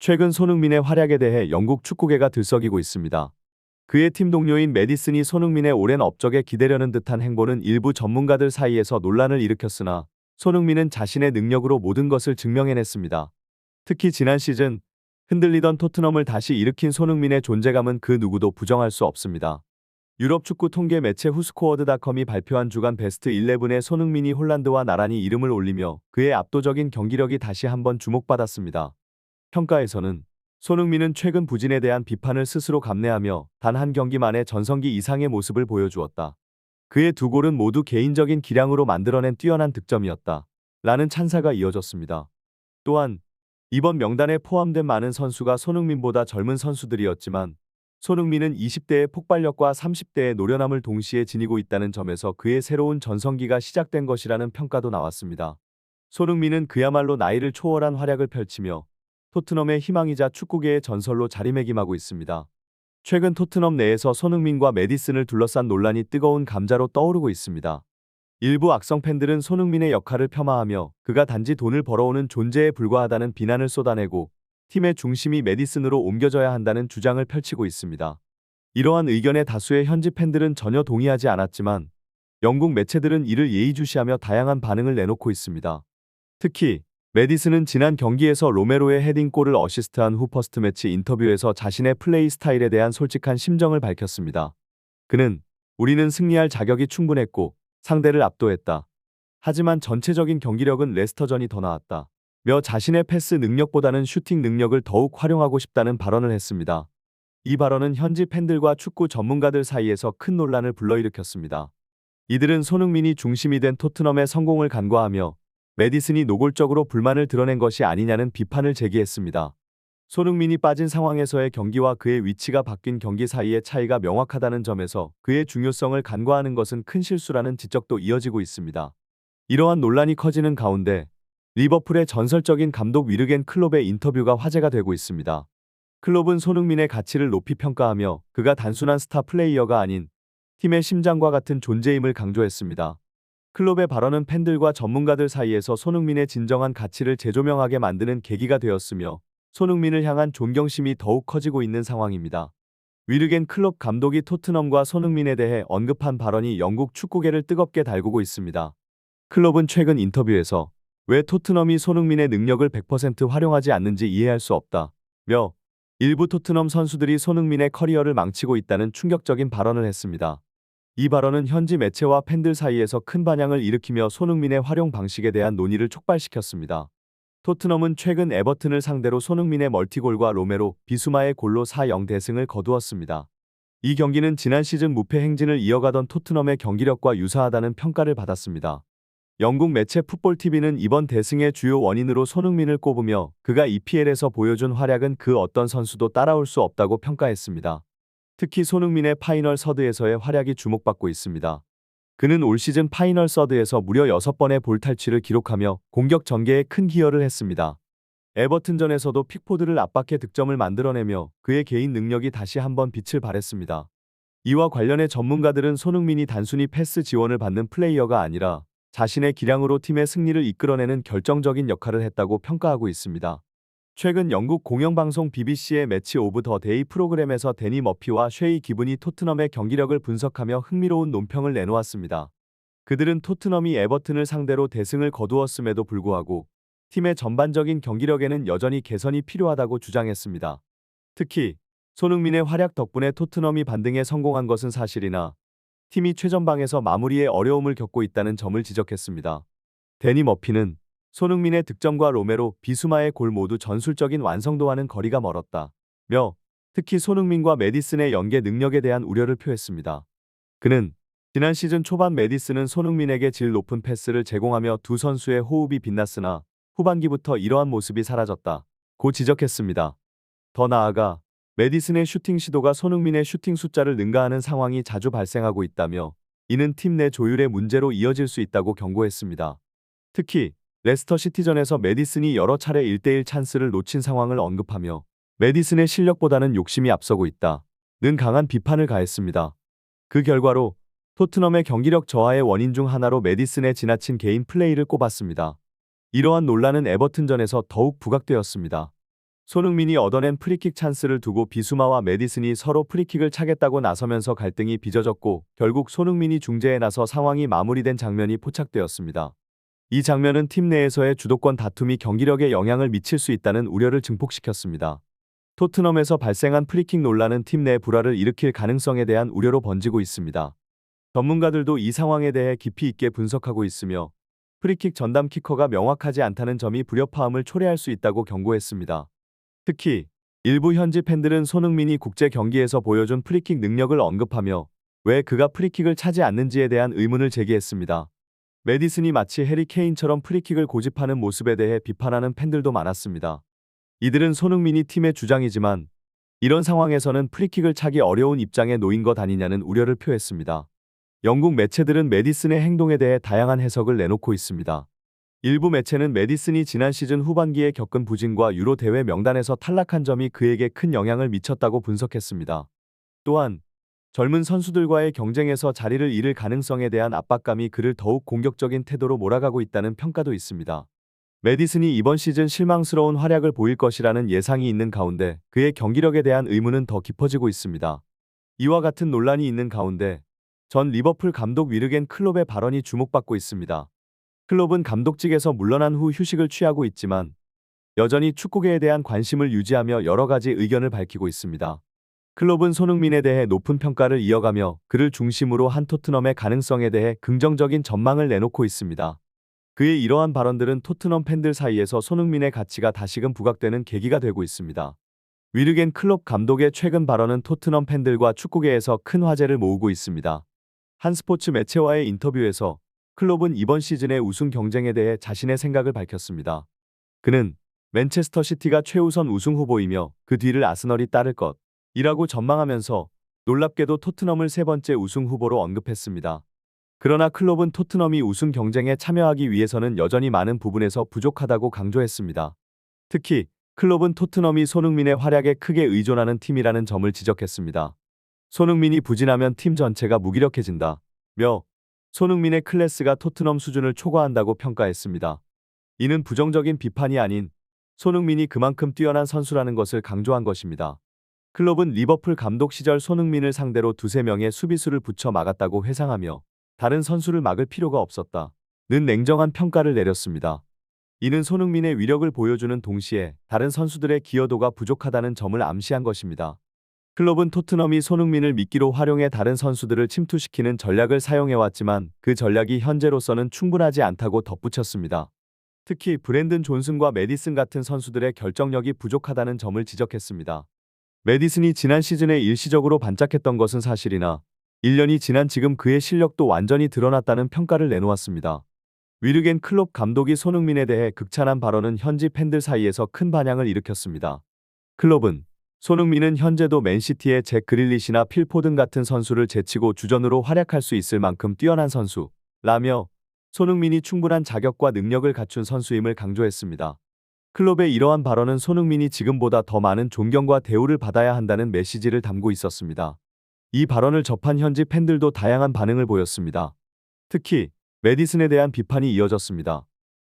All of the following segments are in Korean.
최근 손흥민의 활약에 대해 영국 축구계가 들썩이고 있습니다. 그의 팀 동료인 매디슨이 손흥민의 오랜 업적에 기대려는 듯한 행보는 일부 전문가들 사이에서 논란을 일으켰으나 손흥민은 자신의 능력으로 모든 것을 증명해냈습니다. 특히 지난 시즌 흔들리던 토트넘을 다시 일으킨 손흥민의 존재감은 그 누구도 부정할 수 없습니다. 유럽 축구 통계 매체 후스코어드닷컴이 발표한 주간 베스트 11에 손흥민이 홀란드와 나란히 이름을 올리며 그의 압도적인 경기력이 다시 한번 주목받았습니다. 평가에서는 손흥민은 최근 부진에 대한 비판을 스스로 감내하며 단 한 경기 만에 전성기 이상의 모습을 보여주었다. 그의 두 골은 모두 개인적인 기량으로 만들어낸 뛰어난 득점이었다. 라는 찬사가 이어졌습니다. 또한 이번 명단에 포함된 많은 선수가 손흥민보다 젊은 선수들이었지만 손흥민은 20대의 폭발력과 30대의 노련함을 동시에 지니고 있다는 점에서 그의 새로운 전성기가 시작된 것이라는 평가도 나왔습니다. 손흥민은 그야말로 나이를 초월한 활약을 펼치며 토트넘의 희망이자 축구계의 전설로 자리매김하고 있습니다. 최근 토트넘 내에서 손흥민과 매디슨을 둘러싼 논란이 뜨거운 감자로 떠오르고 있습니다. 일부 악성 팬들은 손흥민의 역할을 폄하하며 그가 단지 돈을 벌어오는 존재에 불과하다는 비난을 쏟아내고 팀의 중심이 매디슨으로 옮겨져야 한다는 주장을 펼치고 있습니다. 이러한 의견에 다수의 현지 팬들은 전혀 동의하지 않았지만 영국 매체들은 이를 예의주시하며 다양한 반응을 내놓고 있습니다. 특히 매디슨은 지난 경기에서 로메로의 헤딩골을 어시스트한 후 퍼스트매치 인터뷰에서 자신의 플레이 스타일에 대한 솔직한 심정을 밝혔습니다. 그는 우리는 승리할 자격이 충분했고 상대를 압도했다. 하지만 전체적인 경기력은 레스터전이 더 나았다. 며 자신의 패스 능력보다는 슈팅 능력을 더욱 활용하고 싶다는 발언을 했습니다. 이 발언은 현지 팬들과 축구 전문가들 사이에서 큰 논란을 불러일으켰습니다. 이들은 손흥민이 중심이 된 토트넘의 성공을 간과하며 매디슨이 노골적으로 불만을 드러낸 것이 아니냐는 비판을 제기했습니다. 손흥민이 빠진 상황에서의 경기와 그의 위치가 바뀐 경기 사이의 차이가 명확하다는 점에서 그의 중요성을 간과하는 것은 큰 실수라는 지적도 이어지고 있습니다. 이러한 논란이 커지는 가운데 리버풀의 전설적인 감독 위르겐 클롭의 인터뷰가 화제가 되고 있습니다. 클롭은 손흥민의 가치를 높이 평가하며 그가 단순한 스타 플레이어가 아닌 팀의 심장과 같은 존재임을 강조했습니다. 클롭의 발언은 팬들과 전문가들 사이에서 손흥민의 진정한 가치를 재조명하게 만드는 계기가 되었으며 손흥민을 향한 존경심이 더욱 커지고 있는 상황입니다. 위르겐 클롭 감독이 토트넘과 손흥민에 대해 언급한 발언이 영국 축구계를 뜨겁게 달구고 있습니다. 클롭은 최근 인터뷰에서 왜 토트넘이 손흥민의 능력을 100% 활용하지 않는지 이해할 수 없다. 며 일부 토트넘 선수들이 손흥민의 커리어를 망치고 있다는 충격적인 발언을 했습니다. 이 발언은 현지 매체와 팬들 사이에서 큰 반향을 일으키며 손흥민의 활용 방식에 대한 논의를 촉발시켰습니다. 토트넘은 최근 에버튼을 상대로 손흥민의 멀티골과 로메로, 비수마의 골로 4-0 대승을 거두었습니다. 이 경기는 지난 시즌 무패 행진을 이어가던 토트넘의 경기력과 유사하다는 평가를 받았습니다. 영국 매체 풋볼TV는 이번 대승의 주요 원인으로 손흥민을 꼽으며 그가 EPL에서 보여준 활약은 그 어떤 선수도 따라올 수 없다고 평가했습니다. 특히 손흥민의 파이널 서드에서의 활약이 주목받고 있습니다. 그는 올 시즌 파이널 서드에서 무려 6번의 볼 탈취를 기록하며 공격 전개에 큰 기여를 했습니다. 에버튼전에서도 픽포드를 압박해 득점을 만들어내며 그의 개인 능력이 다시 한번 빛을 발했습니다. 이와 관련해 전문가들은 손흥민이 단순히 패스 지원을 받는 플레이어가 아니라 자신의 기량으로 팀의 승리를 이끌어내는 결정적인 역할을 했다고 평가하고 있습니다. 최근 영국 공영방송 BBC의 매치 오브 더 데이 프로그램에서 데니 머피와 쉐이 기분이 토트넘의 경기력을 분석하며 흥미로운 논평을 내놓았습니다. 그들은 토트넘이 에버튼을 상대로 대승을 거두었음에도 불구하고 팀의 전반적인 경기력에는 여전히 개선이 필요하다고 주장했습니다. 특히 손흥민의 활약 덕분에 토트넘이 반등에 성공한 것은 사실이나 팀이 최전방에서 마무리에 어려움을 겪고 있다는 점을 지적했습니다. 데니 머피는 손흥민의 득점과 로메로, 비수마의 골 모두 전술적인 완성도와는 거리가 멀었다. 며 특히 손흥민과 매디슨의 연계 능력에 대한 우려를 표했습니다. 그는 지난 시즌 초반 매디슨은 손흥민에게 질 높은 패스를 제공하며 두 선수의 호흡이 빛났으나 후반기부터 이러한 모습이 사라졌다. 고 지적했습니다. 더 나아가 매디슨의 슈팅 시도가 손흥민의 슈팅 숫자를 능가하는 상황이 자주 발생하고 있다며 이는 팀 내 조율의 문제로 이어질 수 있다고 경고했습니다. 특히 레스터 시티전에서 매디슨이 여러 차례 1대1 찬스를 놓친 상황을 언급하며 매디슨의 실력보다는 욕심이 앞서고 있다는 강한 비판을 가했습니다. 그 결과로 토트넘의 경기력 저하의 원인 중 하나로 매디슨의 지나친 개인 플레이를 꼽았습니다. 이러한 논란은 에버튼전에서 더욱 부각되었습니다. 손흥민이 얻어낸 프리킥 찬스를 두고 비수마와 메디슨이 서로 프리킥을 차겠다고 나서면서 갈등이 빚어졌고 결국 손흥민이 중재에 나서 상황이 마무리된 장면이 포착되었습니다. 이 장면은 팀 내에서의 주도권 다툼이 경기력에 영향을 미칠 수 있다는 우려를 증폭시켰습니다. 토트넘에서 발생한 프리킥 논란은 팀 내 불화를 일으킬 가능성에 대한 우려로 번지고 있습니다. 전문가들도 이 상황에 대해 깊이 있게 분석하고 있으며 프리킥 전담 키커가 명확하지 않다는 점이 불협화음을 초래할 수 있다고 경고했습니다. 특히 일부 현지 팬들은 손흥민이 국제 경기에서 보여준 프리킥 능력을 언급하며 왜 그가 프리킥을 차지 않는지에 대한 의문을 제기했습니다. 메디슨이 마치 해리 케인처럼 프리킥을 고집하는 모습에 대해 비판하는 팬들도 많았습니다. 이들은 손흥민이 팀의 주장이지만 이런 상황에서는 프리킥을 차기 어려운 입장에 놓인 것 아니냐는 우려를 표했습니다. 영국 매체들은 메디슨의 행동에 대해 다양한 해석을 내놓고 있습니다. 일부 매체는 메디슨이 지난 시즌 후반기에 겪은 부진과 유로 대회 명단에서 탈락한 점이 그에게 큰 영향을 미쳤다고 분석했습니다. 또한 젊은 선수들과의 경쟁에서 자리를 잃을 가능성에 대한 압박감이 그를 더욱 공격적인 태도로 몰아가고 있다는 평가도 있습니다. 메디슨이 이번 시즌 실망스러운 활약을 보일 것이라는 예상이 있는 가운데 그의 경기력에 대한 의문은 더 깊어지고 있습니다. 이와 같은 논란이 있는 가운데 전 리버풀 감독 위르겐 클롭의 발언이 주목받고 있습니다. 클롭은 감독직에서 물러난 후 휴식을 취하고 있지만 여전히 축구계에 대한 관심을 유지하며 여러 가지 의견을 밝히고 있습니다. 클롭은 손흥민에 대해 높은 평가를 이어가며 그를 중심으로 한 토트넘의 가능성에 대해 긍정적인 전망을 내놓고 있습니다. 그의 이러한 발언들은 토트넘 팬들 사이에서 손흥민의 가치가 다시금 부각되는 계기가 되고 있습니다. 위르겐 클롭 감독의 최근 발언은 토트넘 팬들과 축구계에서 큰 화제를 모으고 있습니다. 한 스포츠 매체와의 인터뷰에서 클롭은 이번 시즌의 우승 경쟁에 대해 자신의 생각을 밝혔습니다. 그는 맨체스터 시티가 최우선 우승 후보이며 그 뒤를 아스널이 따를 것이라고 전망하면서 놀랍게도 토트넘을 세 번째 우승 후보로 언급했습니다. 그러나 클롭은 토트넘이 우승 경쟁에 참여하기 위해서는 여전히 많은 부분에서 부족하다고 강조했습니다. 특히 클롭은 토트넘이 손흥민의 활약에 크게 의존하는 팀이라는 점을 지적했습니다. 손흥민이 부진하면 팀 전체가 무기력해진다며 손흥민의 클래스가 토트넘 수준을 초과한다고 평가했습니다. 이는 부정적인 비판이 아닌 손흥민이 그만큼 뛰어난 선수라는 것을 강조한 것입니다. 클롭은 리버풀 감독 시절 손흥민을 상대로 두세 명의 수비수를 붙여 막았다고 회상하며 다른 선수를 막을 필요가 없었다는 냉정한 평가를 내렸습니다. 이는 손흥민의 위력을 보여주는 동시에 다른 선수들의 기여도가 부족하다는 점을 암시한 것입니다. 클롭은 토트넘이 손흥민을 미끼로 활용해 다른 선수들을 침투시키는 전략을 사용해왔지만 그 전략이 현재로서는 충분하지 않다고 덧붙였습니다. 특히 브랜든 존슨과 메디슨 같은 선수들의 결정력이 부족하다는 점을 지적했습니다. 메디슨이 지난 시즌에 일시적으로 반짝했던 것은 사실이나 1년이 지난 지금 그의 실력도 완전히 드러났다는 평가를 내놓았습니다. 위르겐 클롭 감독이 손흥민에 대해 극찬한 발언은 현지 팬들 사이에서 큰 반향을 일으켰습니다. 클롭은 손흥민은 현재도 맨시티의 잭 그릴리시나 필 포든 같은 선수를 제치고 주전으로 활약할 수 있을 만큼 뛰어난 선수라며 손흥민이 충분한 자격과 능력을 갖춘 선수임을 강조했습니다. 클롭의 이러한 발언은 손흥민이 지금보다 더 많은 존경과 대우를 받아야 한다는 메시지를 담고 있었습니다. 이 발언을 접한 현지 팬들도 다양한 반응을 보였습니다. 특히 메디슨에 대한 비판이 이어졌습니다.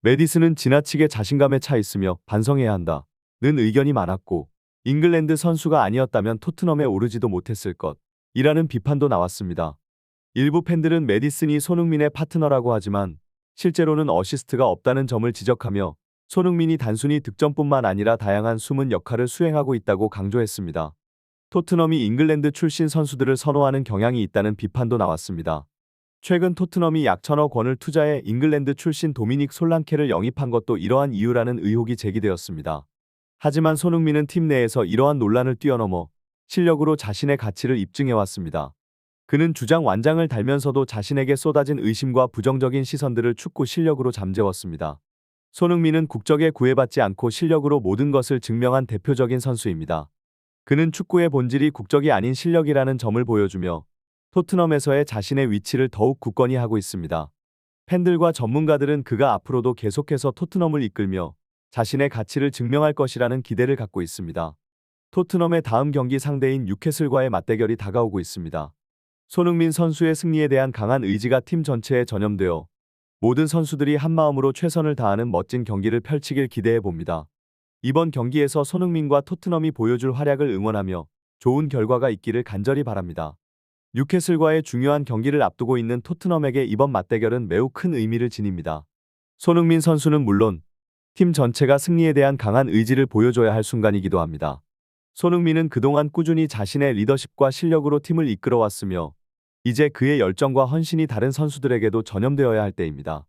메디슨은 지나치게 자신감에 차 있으며 반성해야 한다는 의견이 많았고 잉글랜드 선수가 아니었다면 토트넘에 오르지도 못했을 것이라는 비판도 나왔습니다. 일부 팬들은 메디슨이 손흥민의 파트너라고 하지만 실제로는 어시스트가 없다는 점을 지적하며 손흥민이 단순히 득점뿐만 아니라 다양한 숨은 역할을 수행하고 있다고 강조했습니다. 토트넘이 잉글랜드 출신 선수들을 선호하는 경향이 있다는 비판도 나왔습니다. 최근 토트넘이 약 1,000억 원을 투자해 잉글랜드 출신 도미닉 솔랑케를 영입한 것도 이러한 이유라는 의혹이 제기되었습니다. 하지만 손흥민은 팀 내에서 이러한 논란을 뛰어넘어 실력으로 자신의 가치를 입증해왔습니다. 그는 주장 완장을 달면서도 자신에게 쏟아진 의심과 부정적인 시선들을 축구 실력으로 잠재웠습니다. 손흥민은 국적에 구애받지 않고 실력으로 모든 것을 증명한 대표적인 선수입니다. 그는 축구의 본질이 국적이 아닌 실력이라는 점을 보여주며 토트넘에서의 자신의 위치를 더욱 굳건히 하고 있습니다. 팬들과 전문가들은 그가 앞으로도 계속해서 토트넘을 이끌며 자신의 가치를 증명할 것이라는 기대를 갖고 있습니다. 토트넘의 다음 경기 상대인 뉴캐슬과의 맞대결이 다가오고 있습니다. 손흥민 선수의 승리에 대한 강한 의지가 팀 전체에 전염되어 모든 선수들이 한마음으로 최선을 다하는 멋진 경기를 펼치길 기대해 봅니다. 이번 경기에서 손흥민과 토트넘이 보여줄 활약을 응원하며 좋은 결과가 있기를 간절히 바랍니다. 뉴캐슬과의 중요한 경기를 앞두고 있는 토트넘에게 이번 맞대결은 매우 큰 의미를 지닙니다. 손흥민 선수는 물론 팀 전체가 승리에 대한 강한 의지를 보여줘야 할 순간이기도 합니다. 손흥민은 그동안 꾸준히 자신의 리더십과 실력으로 팀을 이끌어왔으며 이제 그의 열정과 헌신이 다른 선수들에게도 전염되어야 할 때입니다.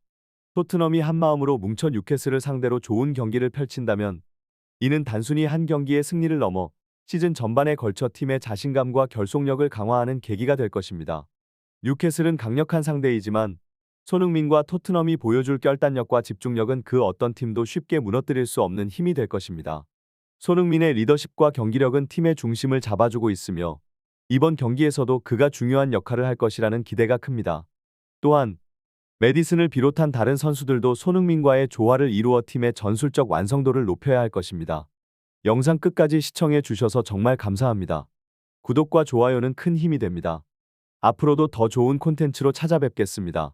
토트넘이 한마음으로 뭉쳐 뉴캐슬을 상대로 좋은 경기를 펼친다면 이는 단순히 한 경기의 승리를 넘어 시즌 전반에 걸쳐 팀의 자신감과 결속력을 강화하는 계기가 될 것입니다. 뉴캐슬은 강력한 상대이지만 손흥민과 토트넘이 보여줄 결단력과 집중력은 그 어떤 팀도 쉽게 무너뜨릴 수 없는 힘이 될 것입니다. 손흥민의 리더십과 경기력은 팀의 중심을 잡아주고 있으며 이번 경기에서도 그가 중요한 역할을 할 것이라는 기대가 큽니다. 또한 메디슨을 비롯한 다른 선수들도 손흥민과의 조화를 이루어 팀의 전술적 완성도를 높여야 할 것입니다. 영상 끝까지 시청해 주셔서 정말 감사합니다. 구독과 좋아요는 큰 힘이 됩니다. 앞으로도 더 좋은 콘텐츠로 찾아뵙겠습니다.